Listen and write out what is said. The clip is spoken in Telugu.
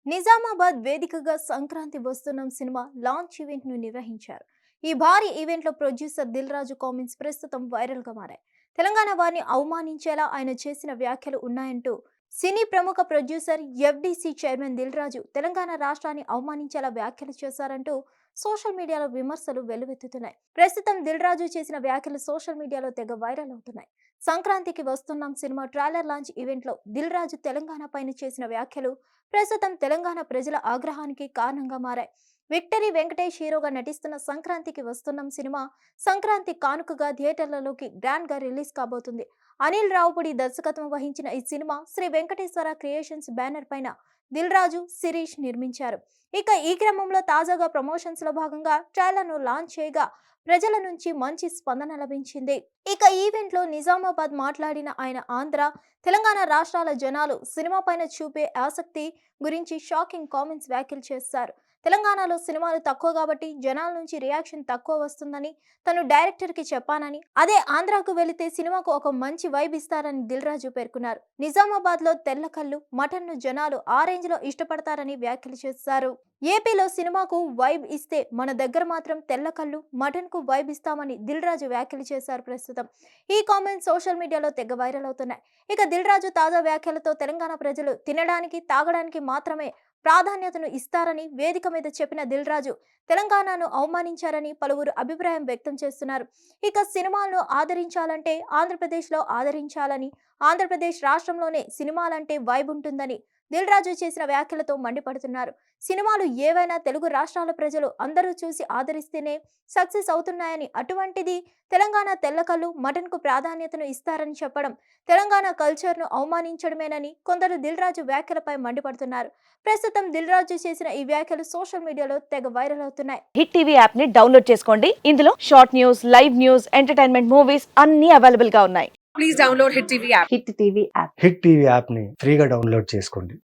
నిజామాబాద్ వేదికగా సంక్రాంతి వస్తున్నాం సినిమా లాంచ్ ఈవెంట్ ను నిర్వహించారు. ఈ భారీ ఈవెంట్ లో ప్రొడ్యూసర్ దిల్ రాజు కామెంట్స్ ప్రస్తుతం వైరల్ గా మారాయి. తెలంగాణ వారిని అవమానించేలా ఆయన చేసిన వ్యాఖ్యలు ఉన్నాయంటూ సినీ ప్రముఖ producer FDC chairman Dil Raju Telangana రాష్ట్రాన్ని అవమానించేలా వ్యాఖ్యలు చేశారంటూ సోషల్ మీడియాలో విమర్శలు వెల్లువెత్తుతున్నాయి. ప్రస్తుతం దిల్ రాజు చేసిన వ్యాఖ్యలు సోషల్ మీడియాలో తెగ వైరల్ అవుతున్నాయి. సంక్రాంతికి వస్తున్నాం సినిమా ట్రైలర్ లాంచ్ ఈవెంట్ లో దిల్ రాజు తెలంగాణ పైన చేసిన వ్యాఖ్యలు ప్రస్తుతం తెలంగాణ ప్రజల ఆగ్రహానికి కారణంగా మారాయి. విక్టరీ వెంకటేష్ హీరోగా నటిస్తున్న సంక్రాంతికి వస్తున్నాం సినిమా సంక్రాంతి కానుకగా థియేటర్లలోకి గ్రాండ్ గా రిలీజ్ కాబోతుంది. అనిల్ రావుపూడి దర్శకత్వం వహించిన ఈ cinema Sri Venkateswara creations banner పైన దిల్ రాజు శిరీష్ నిర్మించారు. ఇక ఈ క్రమంలో తాజాగా ప్రమోషన్స్ లో భాగంగా ట్రైలర్ ను లాంచ్ చేయగా ప్రజల నుంచి మంచి స్పందన లభించింది. ఇక ఈవెంట్ లో నిజామాబాద్ మాట్లాడిన ఆయన ఆంధ్ర, తెలంగాణ రాష్ట్రాల జనాలు సినిమా పైన చూపే ఆసక్తి గురించి షాకింగ్ కామెంట్స్ వ్యాఖ్యలు చేస్తారు. తెలంగాణలో సినిమాలు తక్కువ కాబట్టి జనాల నుంచి రియాక్షన్ తక్కువ వస్తుందని తను డైరెక్టర్ కి చెప్పానని, అదే ఆంధ్రాకు వెళితే సినిమాకు ఒక మంచి వైబ్ ఇస్తారని దిల్ రాజు పేర్కొన్నారు. నిజామాబాద్ లో తెల్ల కళ్ళు మటన్ ను జనాలు ఆ రేంజ్ లో ఇష్టపడతారని వ్యాఖ్యలు చేశారు. ఏపీలో సినిమాకు వైబ్ ఇస్తే మన దగ్గర మాత్రం తెల్ల కళ్ళు మటన్ కు వైబ్ ఇస్తామని దిల్ రాజు వ్యాఖ్యలు చేశారు. ప్రస్తుతం ఈ కామెంట్స్ సోషల్ మీడియాలో తెగ వైరల్ అవుతున్నాయి. ఇక దిల్ రాజు తాజా వ్యాఖ్యలతో తెలంగాణ ప్రజలు తినడానికి తాగడానికి మాత్రమే ప్రాధాన్యతను ఇస్తారని వేదిక మీద చెప్పిన దిల్ రాజు తెలంగాణను అవమానించారని పలువురు అభిప్రాయం వ్యక్తం చేస్తున్నారు. ఇక సినిమాలను ఆదరించాలంటే ఆంధ్రప్రదేశ్లో ఆదరించాలని, ఆంధ్రప్రదేశ్ రాష్ట్రంలోనే సినిమాలంటే వైబ్ ఉంటుందని దిల్ రాజు చేసిన వ్యాఖ్యలతో మండిపడుతున్నారు. సినిమాలు ఏవైనా తెలుగు రాష్ట్రాల ప్రజలు అందరూ చూసి ఆదరిస్తేనే సక్సెస్ అవుతున్నాయని, అటువంటిది తెలంగాణ తెల్లకళ్ళు మటన్ కు ప్రాధాన్యతను ఇస్తారని చెప్పడం తెలంగాణ కల్చర్ ను అవమానించడమేనని కొందరు దిల్ రాజు వ్యాఖ్యలపై మండిపడుతున్నారు. ప్రస్తుతం దిల్ రాజు చేసిన ఈ వ్యాఖ్యలు సోషల్ మీడియాలో తెగ వైరల్ అవుతున్నాయి. హిట్ టీవీ యాప్ ని డౌన్లోడ్ చేసుకోండి. ఇందులో short news, live news, entertainment movies అన్ని అవైలబుల్ గా ఉన్నాయి. Please download Hit TV app. Hit TV app hit TV యాప్ని ఫ్రీగా డౌన్లోడ్ చేసుకోండి.